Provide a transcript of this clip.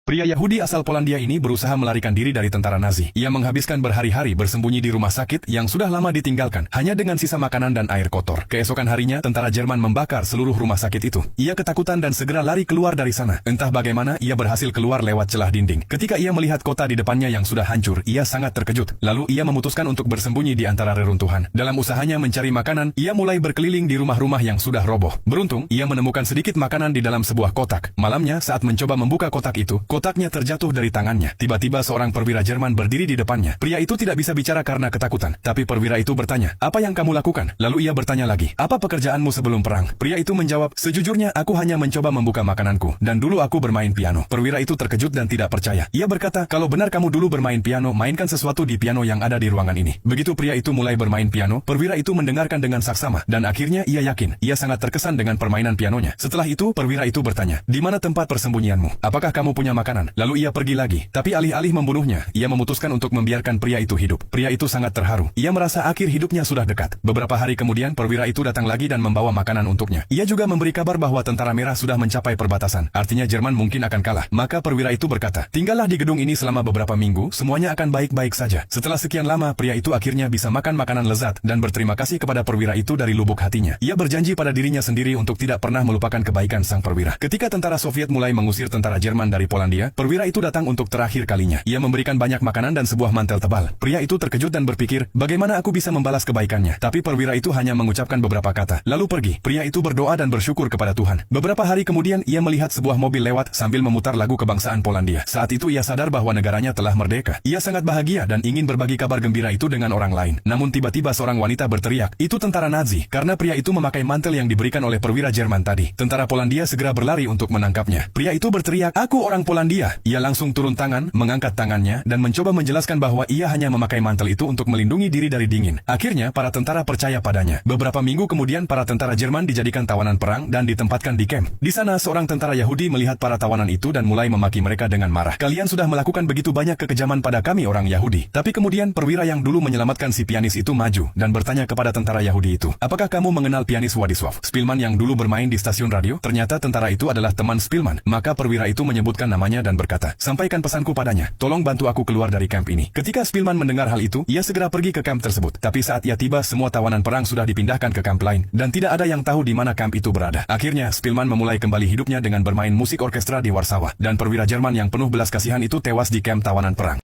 Pria Yahudi asal Polandia ini berusaha melarikan diri dari tentara Nazi. Ia menghabiskan berhari-hari bersembunyi di rumah sakit yang sudah lama ditinggalkan, hanya dengan sisa makanan dan air kotor. Keesokan harinya, tentara Jerman membakar seluruh rumah sakit itu. Ia ketakutan dan segera lari keluar dari sana. Entah bagaimana, ia berhasil keluar lewat celah dinding. Ketika ia melihat kota di depannya yang sudah hancur, ia sangat terkejut. Lalu ia memutuskan untuk bersembunyi di antara reruntuhan. Dalam usahanya mencari makanan, ia mulai berkeliling di rumah-rumah yang sudah roboh. Beruntung, ia menemukan sedikit makanan di dalam sebuah kotak. Malamnya, saat mencoba membuka kotak itu, kotaknya terjatuh dari tangannya. Tiba-tiba seorang perwira Jerman berdiri di depannya. Pria itu tidak bisa bicara karena ketakutan. Tapi perwira itu bertanya, "Apa yang kamu lakukan?" Lalu ia bertanya lagi, "Apa pekerjaanmu sebelum perang?" Pria itu menjawab, "Sejujurnya aku hanya mencoba membuka makananku. Dan dulu aku bermain piano." Perwira itu terkejut dan tidak percaya. Ia berkata, "Kalau benar kamu dulu bermain piano, mainkan sesuatu di piano yang ada di ruangan ini." Begitu pria itu mulai bermain piano, perwira itu mendengarkan dengan saksama. Dan akhirnya ia yakin, ia sangat terkesan dengan permainan pianonya. Setelah itu, perwira itu bertanya, "Di mana tempat persembunyianmu? Apakah kamu punya makanan?" Lalu ia pergi lagi, tapi alih-alih membunuhnya, ia memutuskan untuk membiarkan pria itu hidup. Pria itu sangat terharu. Ia merasa akhir hidupnya sudah dekat. Beberapa hari kemudian, perwira itu datang lagi dan membawa makanan untuknya. Ia juga memberi kabar bahwa tentara merah sudah mencapai perbatasan. Artinya Jerman mungkin akan kalah. Maka perwira itu berkata, "Tinggallah di gedung ini selama beberapa minggu, semuanya akan baik-baik saja." Setelah sekian lama, pria itu akhirnya bisa makan makanan lezat dan berterima kasih kepada perwira itu dari lubuk hatinya. Ia berjanji pada dirinya sendiri untuk tidak pernah melupakan kebaikan sang perwira. Ketika tentara Soviet mulai mengusir tentara Jerman dari Polandia, perwira itu datang untuk terakhir kalinya. Ia memberikan banyak makanan dan sebuah mantel tebal. Pria itu terkejut dan berpikir, bagaimana aku bisa membalas kebaikannya? Tapi perwira itu hanya mengucapkan beberapa kata, lalu pergi. Pria itu berdoa dan bersyukur kepada Tuhan. Beberapa hari kemudian, ia melihat sebuah mobil lewat sambil memutar lagu kebangsaan Polandia. Saat itu ia sadar bahwa negaranya telah merdeka. Ia sangat bahagia dan ingin berbagi kabar gembira itu dengan orang lain. Namun tiba-tiba seorang wanita berteriak, "Itu tentara Nazi!" Karena pria itu memakai mantel yang diberikan oleh perwira Jerman tadi. Tentara Polandia segera berlari untuk menangkapnya. Pria itu berteriak, "Aku orang Polandia!" Ia langsung turun tangan, mengangkat tangannya, dan mencoba menjelaskan bahwa ia hanya memakai mantel itu untuk melindungi diri dari dingin. Akhirnya, para tentara percaya padanya. Beberapa minggu kemudian, para tentara Jerman dijadikan tawanan perang dan ditempatkan di kamp. Di sana, seorang tentara Yahudi melihat para tawanan itu dan mulai memaki mereka dengan marah. "Kalian sudah melakukan begitu banyak kekejaman pada kami orang Yahudi." Tapi kemudian, perwira yang dulu menyelamatkan si pianis itu maju dan bertanya kepada tentara Yahudi itu, "Apakah kamu mengenal pianis Władysław Szpilman yang dulu bermain di stasiun radio?" Ternyata tentara itu adalah teman Szpilman. Maka perwira itu menyebutkan namanya dan berkata, "Sampaikan pesanku padanya. Tolong bantu aku keluar dari kamp ini." Ketika Szpilman mendengar hal itu, ia segera pergi ke kamp tersebut. Tapi saat ia tiba, semua tawanan perang sudah dipindahkan ke kamp lain, dan tidak ada yang tahu di mana kamp itu berada. Akhirnya, Szpilman memulai kembali hidupnya dengan bermain musik orkestra di Warsawa, dan perwira Jerman yang penuh belas kasihan itu tewas di kamp tawanan perang.